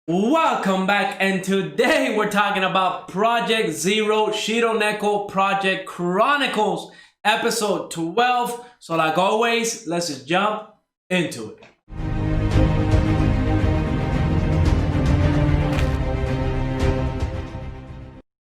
Welcome back, and today we're talking about Project Zero Shironeko Project Chronicles, episode 12. So like always, let's just jump into it.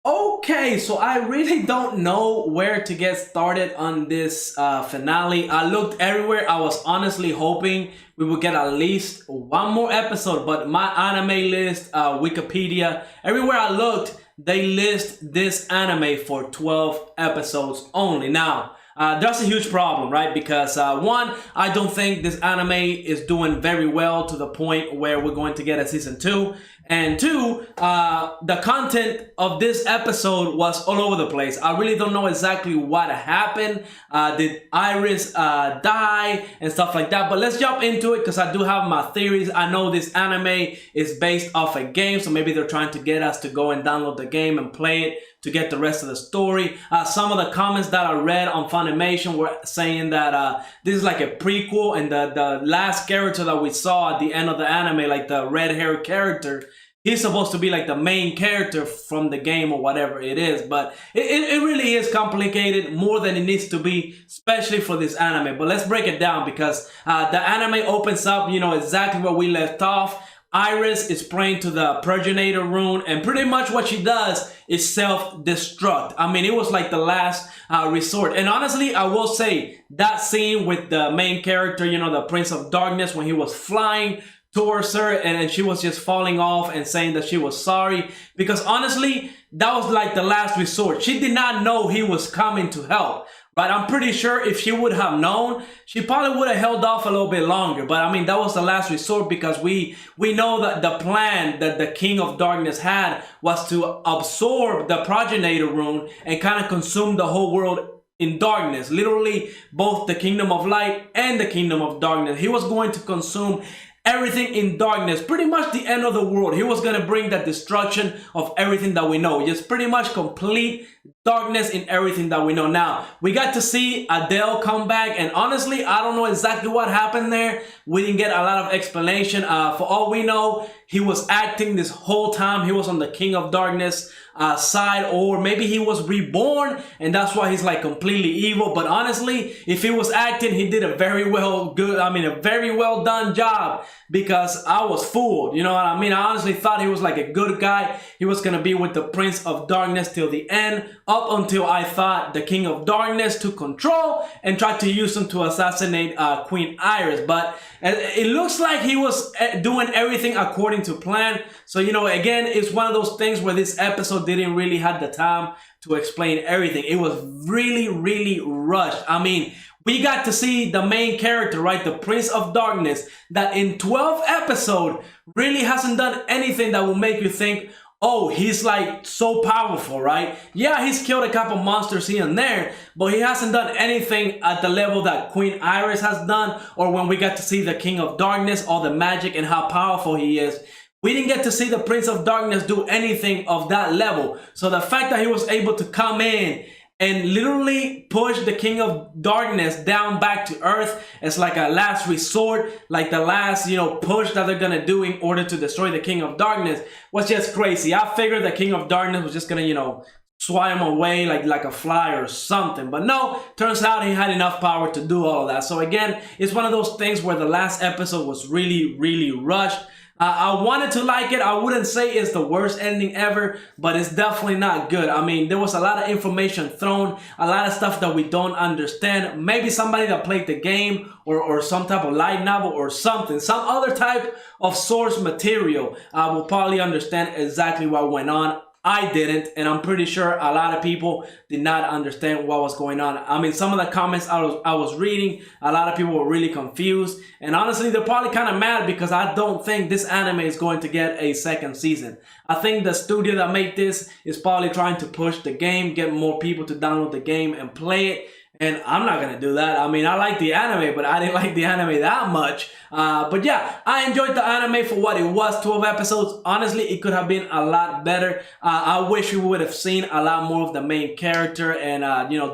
Okay, so I really don't know where to get started on this finale. I looked everywhere. I was honestly hoping we would get at least one more episode, but my anime list, Wikipedia, everywhere I looked, they list this anime for 12 episodes only. Now, that's a huge problem, right? Because one, I don't think this anime is doing very well to the point where we're going to get a season 2. And two, the content of this episode was all over the place. I really don't know exactly what happened. Did Iris die and stuff like that? But let's jump into it because I do have my theories. I know this anime is based off a game, so maybe they're trying to get us to go and download the game and play it to get the rest of the story. Some of the comments that I read on Funimation were saying that this is like a prequel, and the last character that we saw at the end of the anime, like the red-haired character, he's supposed to be like the main character from the game or whatever it is. But it really is complicated, more than it needs to be, especially for this anime. But let's break it down because the anime opens up, exactly where we left off. Iris is praying to the progenitor rune, and pretty much what she does is self-destruct. I mean, it was like the last resort. And honestly, I will say that scene with the main character, the Prince of Darkness, when he was flying towards her and she was just falling off and saying that she was sorry, because honestly, that was like the last resort. She did not know he was coming to help. But I'm pretty sure if she would have known, she probably would have held off a little bit longer. But I mean, that was the last resort because we know that the plan that the King of Darkness had was to absorb the progenitor rune and kind of consume the whole world in darkness. Literally, both the Kingdom of Light and the Kingdom of Darkness. He was going to consume everything in darkness, pretty much the end of the world. He was going to bring the destruction of everything that we know. Just pretty much complete darkness in everything that we know. Now, we got to see Adele come back, and honestly, I don't know exactly what happened there. We didn't get a lot of explanation. For all we know, he was acting this whole time. He was on the King of Darkness side, or maybe he was reborn and that's why he's like completely evil. But honestly, if he was acting, he did a very well done job, because I was fooled. You know what I mean? I honestly thought he was like a good guy. He was gonna be with the Prince of Darkness till the end, up until I thought the King of Darkness took control and tried to use him to assassinate Queen Iris. But it looks like he was doing everything according to plan. So, again, it's one of those things where this episode didn't really have the time to explain everything. It was really, really rushed. I mean, we got to see the main character, right? The Prince of Darkness, that in 12 episodes really hasn't done anything that will make you think, oh, he's like so powerful, right? Yeah, he's killed a couple monsters here and there, but he hasn't done anything at the level that Queen Iris has done, or when we got to see the King of Darkness, all the magic and how powerful he is. We didn't get to see the Prince of Darkness do anything of that level. So the fact that he was able to come in and literally push the King of Darkness down back to earth as like a last resort, like the last, push that they're gonna do in order to destroy the King of Darkness, was just crazy. I figured the King of Darkness was just gonna, swat him away like a fly or something. But no, turns out he had enough power to do all of that. So again, it's one of those things where the last episode was really, really rushed. I wanted to like it. I wouldn't say it's the worst ending ever, but it's definitely not good. I mean, there was a lot of information thrown, a lot of stuff that we don't understand. Maybe somebody that played the game or some type of light novel or something, some other type of source material will probably understand exactly what went on. I didn't, and I'm pretty sure a lot of people did not understand what was going on. I mean, some of the comments I was reading, a lot of people were really confused, and honestly, they're probably kind of mad because I don't think this anime is going to get a second season. I think the studio that made this is probably trying to push the game, get more people to download the game and play it. And I'm not gonna do that. I mean, I like the anime, but I didn't like the anime that much. But yeah, I enjoyed the anime for what it was, 12 episodes. Honestly, it could have been a lot better. I wish we would have seen a lot more of the main character and,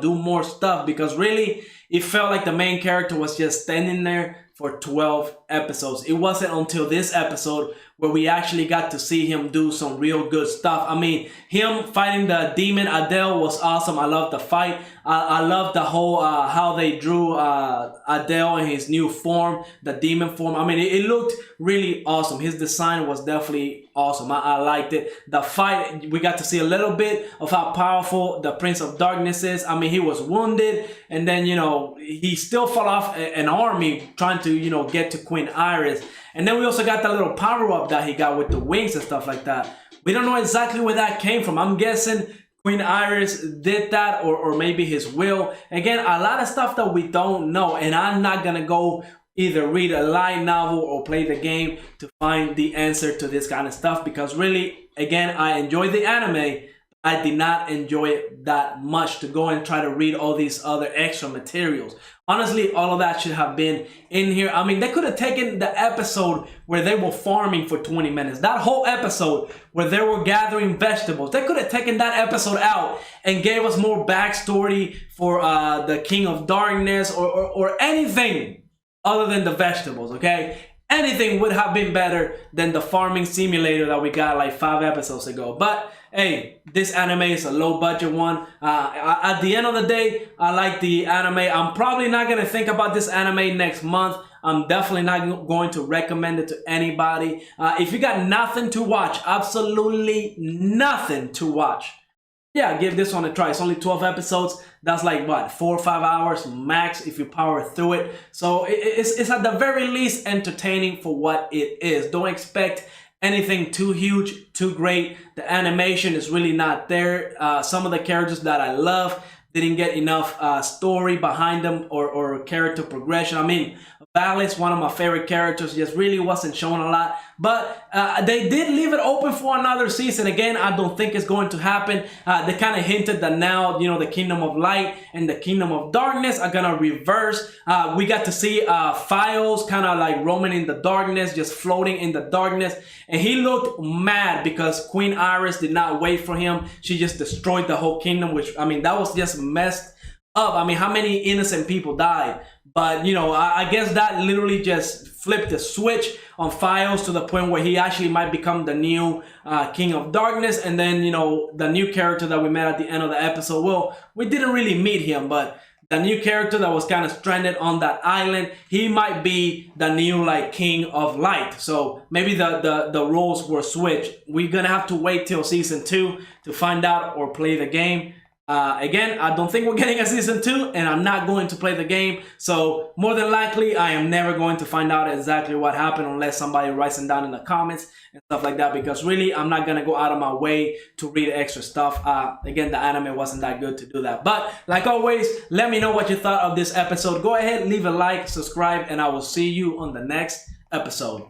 do more stuff, because really, it felt like the main character was just standing there for 12 episodes. It wasn't until this episode where we actually got to see him do some real good stuff. I mean, him fighting the demon Adele was awesome. I love the fight. I love the whole how they drew Adele in his new form, the demon form. I mean, it looked really awesome. His design was definitely awesome. I liked it. The fight, we got to see a little bit of how powerful the Prince of Darkness is. I mean, he was wounded, and then, you know, he still fought off an army trying to, you know, get to Queen Iris. And then we also got that little power-up that he got with the wings and stuff like that. We don't know exactly where that came from. I'm guessing Queen Iris did that, or maybe his will. Again, a lot of stuff that we don't know, and I'm not gonna go either read a light novel or play the game to find the answer to this kind of stuff, because really, again, I enjoy the anime. I did not enjoy it that much to go and try to read all these other extra materials. Honestly, all of that should have been in here. I mean, they could have taken the episode where they were farming for 20 minutes. That whole episode where they were gathering vegetables. They could have taken that episode out and gave us more backstory for the King of Darkness or anything other than the vegetables, okay? Anything would have been better than the farming simulator that we got like 5 episodes ago. But hey, this anime is a low budget one. At the end of the day, I like the anime. I'm probably not going to think about this anime next month. I'm definitely not going to recommend it to anybody. If you got nothing to watch, absolutely nothing to watch, yeah, give this one a try. It's only 12 episodes. That's like, what, 4 or 5 hours max if you power through it. So it's at the very least entertaining for what it is. Don't expect anything too huge, too great. The animation is really not there. Some of the characters that I love didn't get enough story behind them or character progression. I mean, Valis, one of my favorite characters, just really wasn't showing a lot. But they did leave it open for another season. Again, I don't think it's going to happen. They kind of hinted that now, you know, the Kingdom of Light and the Kingdom of Darkness are going to reverse. We got to see Files kind of like roaming in the darkness, just floating in the darkness. And he looked mad because Queen Iris did not wait for him. She just destroyed the whole kingdom, which, I mean, that was just messed up. I mean, how many innocent people died? But, you know, I guess that literally just flipped the switch on Files to the point where he actually might become the new King of Darkness. And then, you know, the new character that we met at the end of the episode, well, we didn't really meet him, but the new character that was kind of stranded on that island, he might be the new, like, King of Light. So maybe the roles were switched. We're gonna have to wait till season 2 to find out or play the game. Again, I don't think we're getting a season 2, and I'm not going to play the game. So more than likely, I am never going to find out exactly what happened unless somebody writes it down in the comments and stuff like that. Because really, I'm not going to go out of my way to read extra stuff. Again, the anime wasn't that good to do that. But like always, let me know what you thought of this episode. Go ahead, leave a like, subscribe, and I will see you on the next episode.